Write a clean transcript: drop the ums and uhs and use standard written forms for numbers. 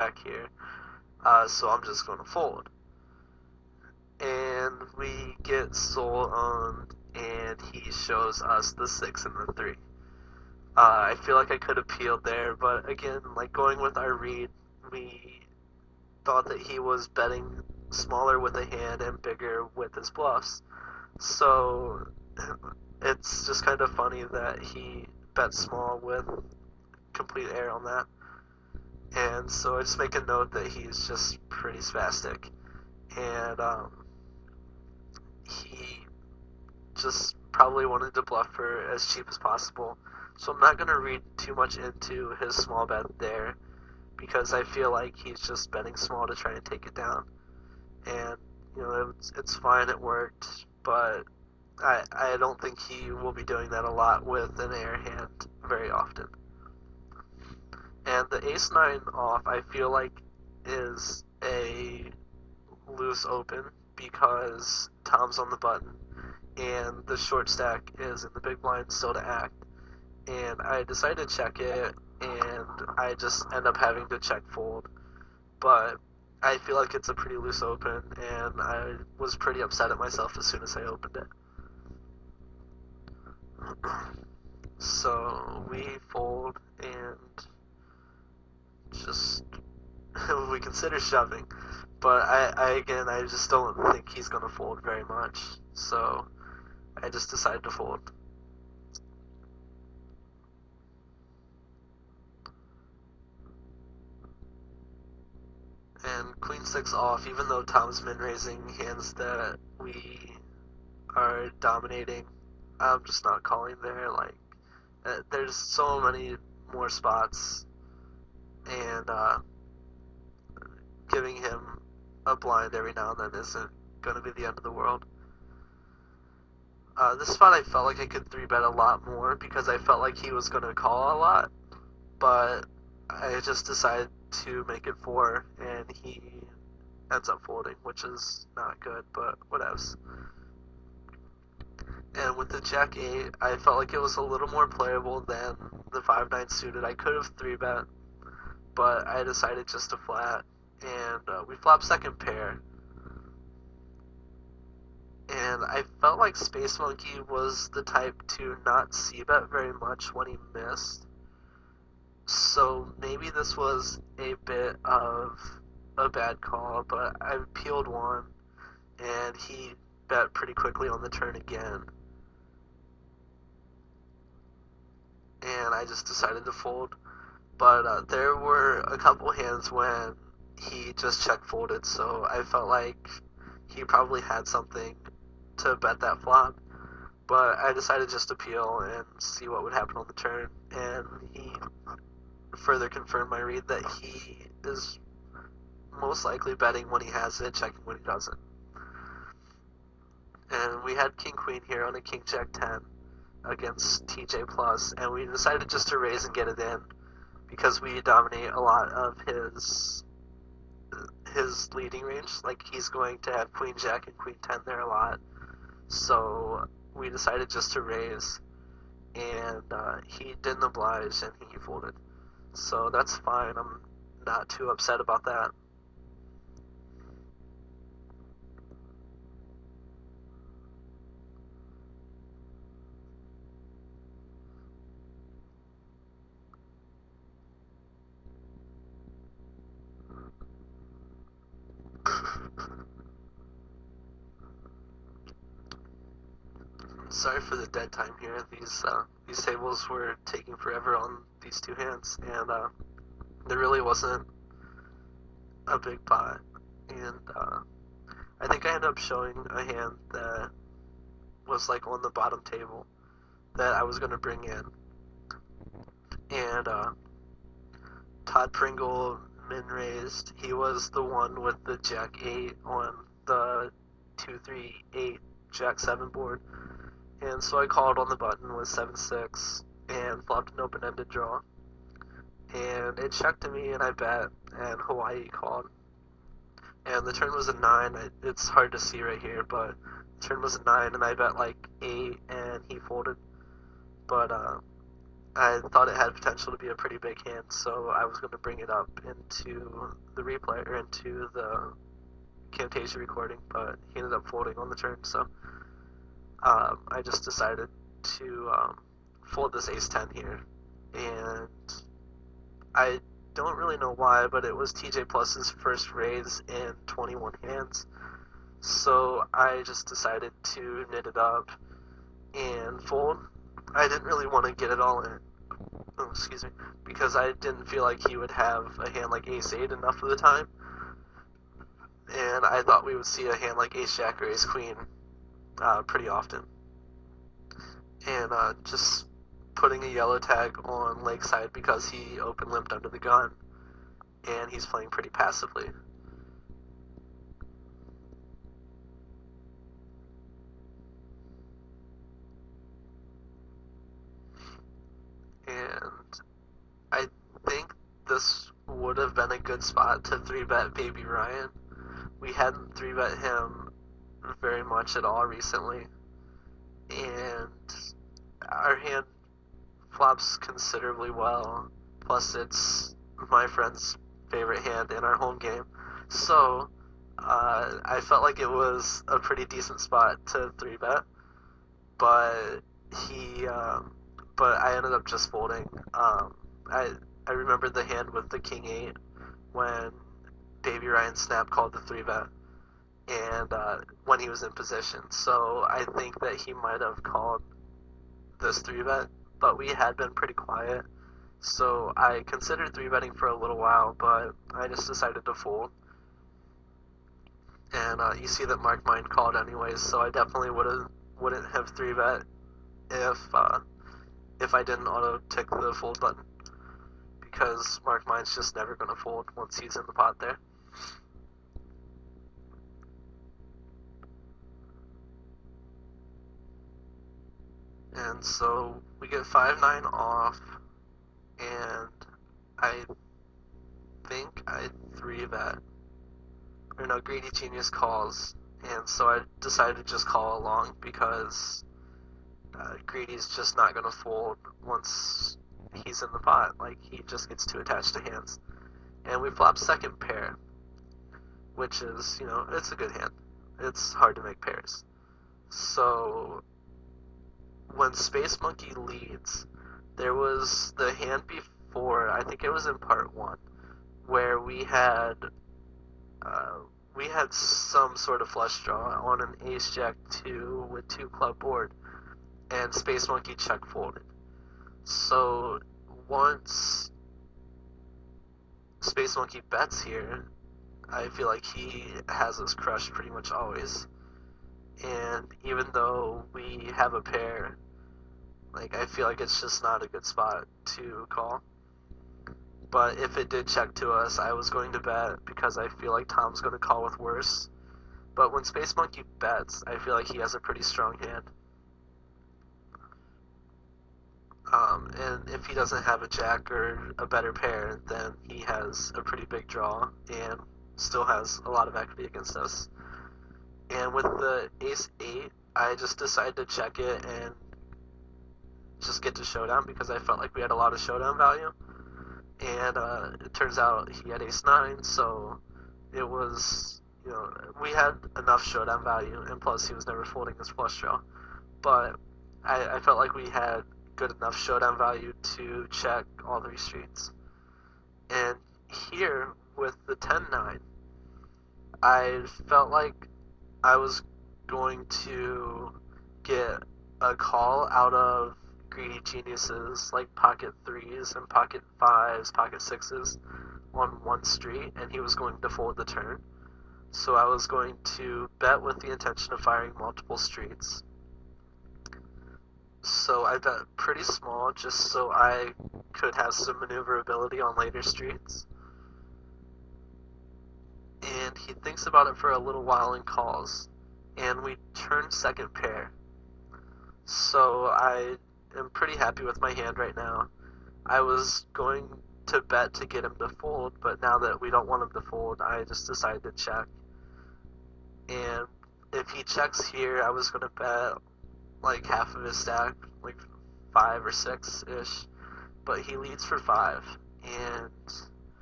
jack here, so I'm just going to fold. And we get soul owned, and he shows us the 6 and the 3. I feel like I could have peeled there, but again, like going with our read, we thought that he was betting smaller with a hand and bigger with his bluffs. So it's just kind of funny that he bet small with complete air on that. And so I just make a note that he's just pretty spastic. And he just probably wanted to bluff for as cheap as possible. So I'm not going to read too much into his small bet there, because I feel like he's just betting small to try and take it down. And, it's fine, it worked, but I don't think he will be doing that a lot with an air hand very often. And the ace-9 off, I feel like, is a loose open because Tom's on the button, and the short stack is in the big blind still to act. And I decided to check it, and I just end up having to check fold. But I feel like it's a pretty loose open, and I was pretty upset at myself as soon as I opened it. So we fold, and just we consider shoving, but I just don't think he's gonna fold very much, so I just decided to fold. And queen 6 off, even though Tom's min raising hands that we are dominating, I'm just not calling there. Like, there's so many more spots, and giving him a blind every now and then isn't going to be the end of the world. This spot I felt like I could 3-bet a lot more because I felt like he was going to call a lot, but I just decided to make it 4, and he ends up folding, which is not good, but whatevs. And with the jack 8, I felt like it was a little more playable than the 5-9 suited. I could have 3-bet, but I decided just to flat, and we flop second pair. And I felt like Space Monkey was the type to not c-bet very much when he missed. So maybe this was a bit of a bad call, but I peeled one, and he bet pretty quickly on the turn again. And I just decided to fold. But there were a couple hands when he just check folded, so I felt like he probably had something to bet that flop. But I decided just to peel and see what would happen on the turn, and he further confirmed my read that he is most likely betting when he has it, checking when he doesn't. And we had King Queen here on a King Jack 10 against TJ Plus, and we decided just to raise and get it in because we dominate a lot of his leading range. Like, he's going to have Queen Jack and Queen 10 there a lot, so we decided just to raise, and he didn't oblige and he folded. So that's fine, I'm not too upset about that. Sorry for the dead time here. These tables were taking forever on these two hands, and there really wasn't a big pot. And I think I ended up showing a hand that was like on the bottom table that I was going to bring in. And Todd Pringle min raised. He was the one with the Jack 8 on the 2-3-8 Jack 7 board. And so I called on the button with 7-6 and flopped an open-ended draw. And it checked to me, and I bet, and Hawaii called. And the turn was a 9. It's hard to see right here, but the turn was a 9, and I bet like 8, and he folded. But I thought it had potential to be a pretty big hand, so I was going to bring it up into the replay, or into the Camtasia recording, but he ended up folding on the turn, so I just decided to fold this ace-10 here, and I don't really know why, but it was TJ Plus's first raise in 21 hands, so I just decided to knit it up and fold. I didn't really want to get it all in, because I didn't feel like he would have a hand like ace-8 enough of the time, and I thought we would see a hand like ace-jack or ace-queen pretty often. And just putting a yellow tag on Lakeside because he open limped under the gun, and he's playing pretty passively. And I think this would have been a good spot to 3-bet Baby Ryan. We hadn't 3-bet him very much at all recently, and our hand flops considerably well, plus it's my friend's favorite hand in our home game, so I felt like it was a pretty decent spot to 3-bet, but but I ended up just folding. I remember the hand with the king-8 when Baby Ryan snap called the 3-bet, and when he was in position, so I think that he might have called this 3-bet, but we had been pretty quiet, so I considered 3-betting for a little while, but I just decided to fold. And you see that Mark Mind called anyways, so I definitely wouldn't have 3-bet if I didn't auto tick the fold button, because Mark Mind's just never going to fold once he's in the pot there. And so we get 5-9 off, and I think I 3-bet. Or no, Greedy Genius calls, and so I decided to just call along because Greedy's just not going to fold once he's in the pot. Like, he just gets too attached to hands. And we flop second pair, which is, it's a good hand. It's hard to make pairs. So when Space Monkey leads, there was the hand before, I think it was in part 1, where we had some sort of flush draw on an ace-jack 2 with 2 club board, and Space Monkey check folded. So once Space Monkey bets here, I feel like he has us crushed pretty much always. And even though we have a pair, like, I feel like it's just not a good spot to call. But if it did check to us, I was going to bet because I feel like Tom's going to call with worse. But when Space Monkey bets, I feel like he has a pretty strong hand. And if he doesn't have a jack or a better pair, then he has a pretty big draw and still has a lot of equity against us. And with the ace-8, I just decided to check it and just get to showdown because I felt like we had a lot of showdown value. And it turns out he had ace-9, so it was, we had enough showdown value, and plus he was never folding his flush draw. But I felt like we had good enough showdown value to check all 3 streets. And here, with the 10-9, I felt like I was going to get a call out of Greedy Geniuses, like pocket 3s and pocket 5s, pocket 6s on one street, and he was going to fold the turn. So I was going to bet with the intention of firing multiple streets. So I bet pretty small just so I could have some maneuverability on later streets. And he thinks about it for a little while and calls, and we turn second pair. So I am pretty happy with my hand right now. I was going to bet to get him to fold, but now that we don't want him to fold, I just decided to check. And if he checks here, I was going to bet like half of his stack, like 5 or 6-ish, but he leads for 5, and